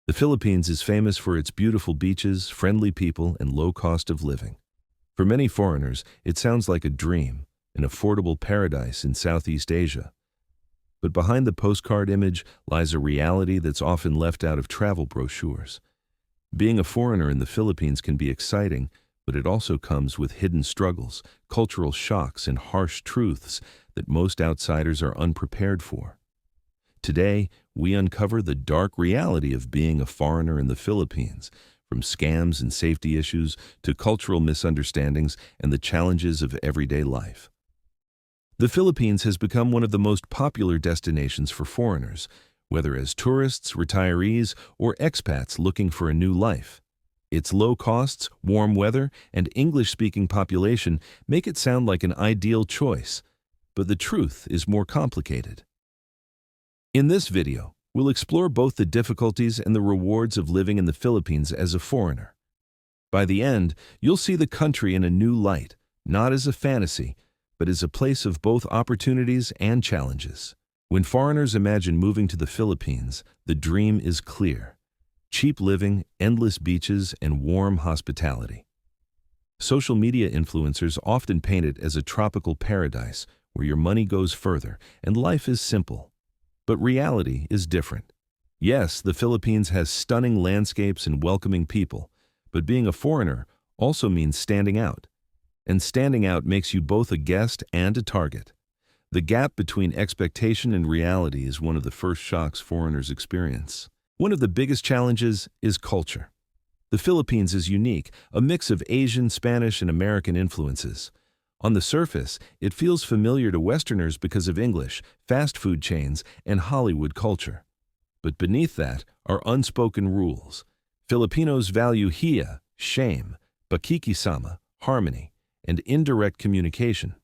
The Philippines is famous for its beautiful beaches, friendly people, and low cost of living. For many foreigners, it sounds like a dream, an affordable paradise in Southeast Asia. But behind the postcard image lies a reality that's often left out of travel brochures. Being a foreigner in the Philippines can be exciting, but it also comes with hidden struggles, cultural shocks, and harsh truths that most outsiders are unprepared for. Today, we uncover the dark reality of being a foreigner in the Philippines, from scams and safety issues to cultural misunderstandings and the challenges of everyday life. The Philippines has become one of the most popular destinations for foreigners, whether as tourists, retirees, or expats looking for a new life. Its low costs, warm weather, and English-speaking population make it sound like an ideal choice, but the truth is more complicated. In this video, we'll explore both the difficulties and the rewards of living in the Philippines as a foreigner. By the end, you'll see the country in a new light, not as a fantasy, but as a place of both opportunities and challenges. When foreigners imagine moving to the Philippines, the dream is clear: cheap living, endless beaches, and warm hospitality. Social media influencers often paint it as a tropical paradise where your money goes further and life is simple. But reality is different. Yes, the Philippines has stunning landscapes and welcoming people, but being a foreigner also means standing out. And standing out makes you both a guest and a target. The gap between expectation and reality is one of the first shocks foreigners experience. One of the biggest challenges is culture. The Philippines is unique, a mix of Asian, Spanish, and American influences. On the surface, it feels familiar to Westerners because of English, fast food chains, and Hollywood culture. But beneath that are unspoken rules. Filipinos value hiya, shame, pakikisama, harmony, and indirect communication.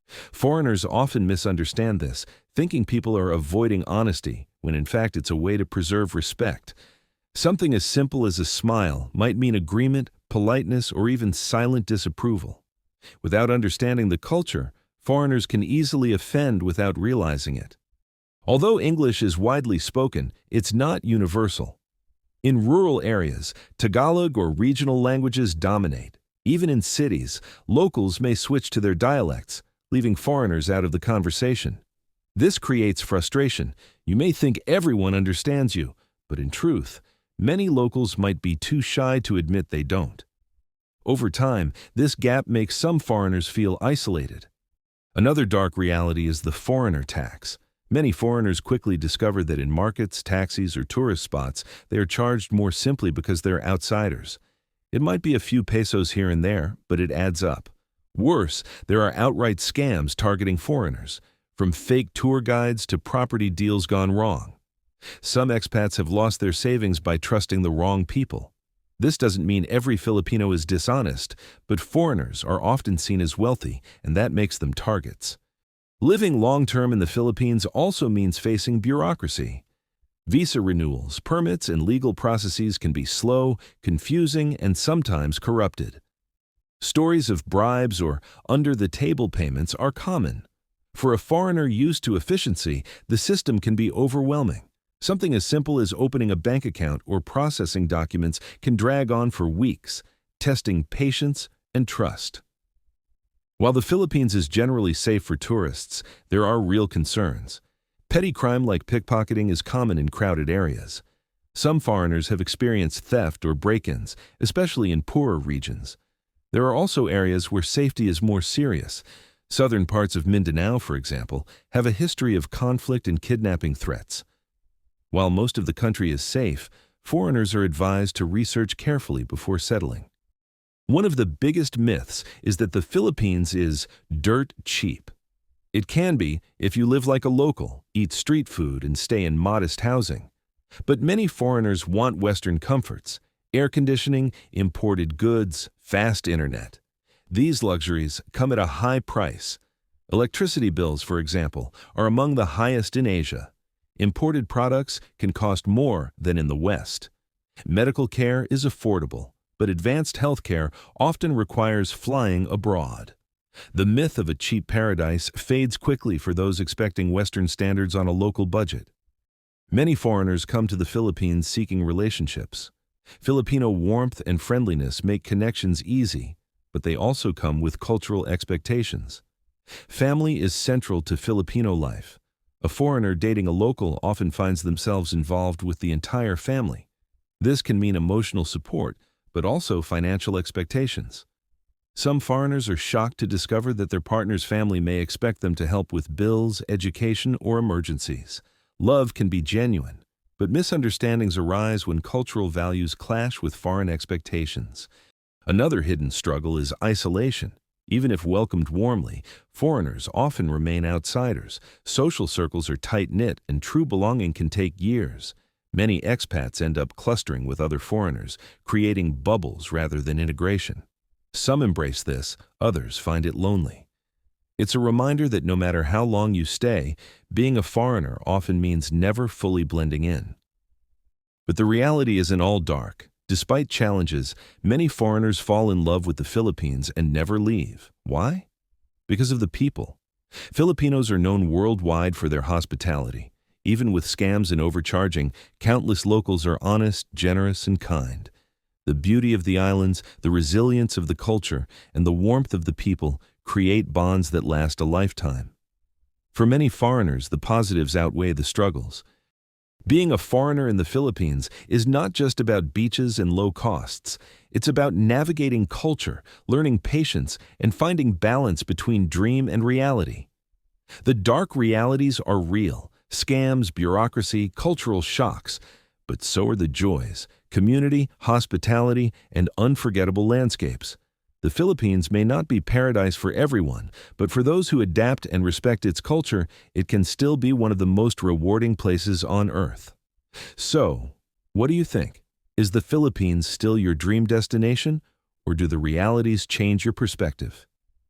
Foreigners often misunderstand this, thinking people are avoiding honesty, when in fact it's a way to preserve respect. Something as simple as a smile might mean agreement, politeness, or even silent disapproval. Without understanding the culture, foreigners can easily offend without realizing it. Although English is widely spoken, it's not universal. In rural areas, Tagalog or regional languages dominate. Even in cities, locals may switch to their dialects, leaving foreigners out of the conversation. This creates frustration. You may think everyone understands you, but in truth, many locals might be too shy to admit they don't. Over time, this gap makes some foreigners feel isolated. Another dark reality is the foreigner tax. Many foreigners quickly discover that in markets, taxis, or tourist spots, they are charged more simply because they're outsiders. It might be a few pesos here and there, but it adds up. Worse, there are outright scams targeting foreigners, from fake tour guides to property deals gone wrong. Some expats have lost their savings by trusting the wrong people. This doesn't mean every Filipino is dishonest, but foreigners are often seen as wealthy, and that makes them targets. Living long-term in the Philippines also means facing bureaucracy. Visa renewals, permits, and legal processes can be slow, confusing, and sometimes corrupted. Stories of bribes or under-the-table payments are common. For a foreigner used to efficiency, the system can be overwhelming. Something as simple as opening a bank account or processing documents can drag on for weeks, testing patience and trust. While the Philippines is generally safe for tourists, there are real concerns. Petty crime like pickpocketing is common in crowded areas. Some foreigners have experienced theft or break-ins, especially in poorer regions. There are also areas where safety is more serious. Southern parts of Mindanao, for example, have a history of conflict and kidnapping threats. While most of the country is safe, foreigners are advised to research carefully before settling. One of the biggest myths is that the Philippines is dirt cheap. It can be if you live like a local, eat street food, and stay in modest housing. But many foreigners want Western comforts: air conditioning, imported goods, fast internet. These luxuries come at a high price. Electricity bills, for example, are among the highest in Asia. Imported products can cost more than in the West. Medical care is affordable, but advanced health care often requires flying abroad. The myth of a cheap paradise fades quickly for those expecting Western standards on a local budget. Many foreigners come to the Philippines seeking relationships. Filipino warmth and friendliness make connections easy, but they also come with cultural expectations. Family is central to Filipino life. A foreigner dating a local often finds themselves involved with the entire family. This can mean emotional support, but also financial expectations. Some foreigners are shocked to discover that their partner's family may expect them to help with bills, education, or emergencies. Love can be genuine, but misunderstandings arise when cultural values clash with foreign expectations. Another hidden struggle is isolation. Even if welcomed warmly, foreigners often remain outsiders. Social circles are tight-knit, and true belonging can take years. Many expats end up clustering with other foreigners, creating bubbles rather than integration. Some embrace this, others find it lonely. It's a reminder that no matter how long you stay, being a foreigner often means never fully blending in. But the reality isn't all dark. Despite challenges, many foreigners fall in love with the Philippines and never leave. Why? Because of the people. Filipinos are known worldwide for their hospitality. Even with scams and overcharging, countless locals are honest, generous, and kind. The beauty of the islands, the resilience of the culture, and the warmth of the people create bonds that last a lifetime. For many foreigners, the positives outweigh the struggles. Being a foreigner in the Philippines is not just about beaches and low costs. It's about navigating culture, learning patience, and finding balance between dream and reality. The dark realities are real: scams, bureaucracy, cultural shocks. But so are the joys: community, hospitality, and unforgettable landscapes. The Philippines may not be paradise for everyone, but for those who adapt and respect its culture, it can still be one of the most rewarding places on earth. So, what do you think? Is the Philippines still your dream destination, or do the realities change your perspective?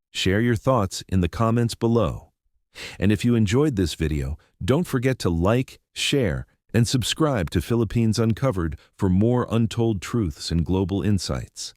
Share your thoughts in the comments below. And if you enjoyed this video, don't forget to like, share, and subscribe to Philippines Uncovered for more untold truths and global insights.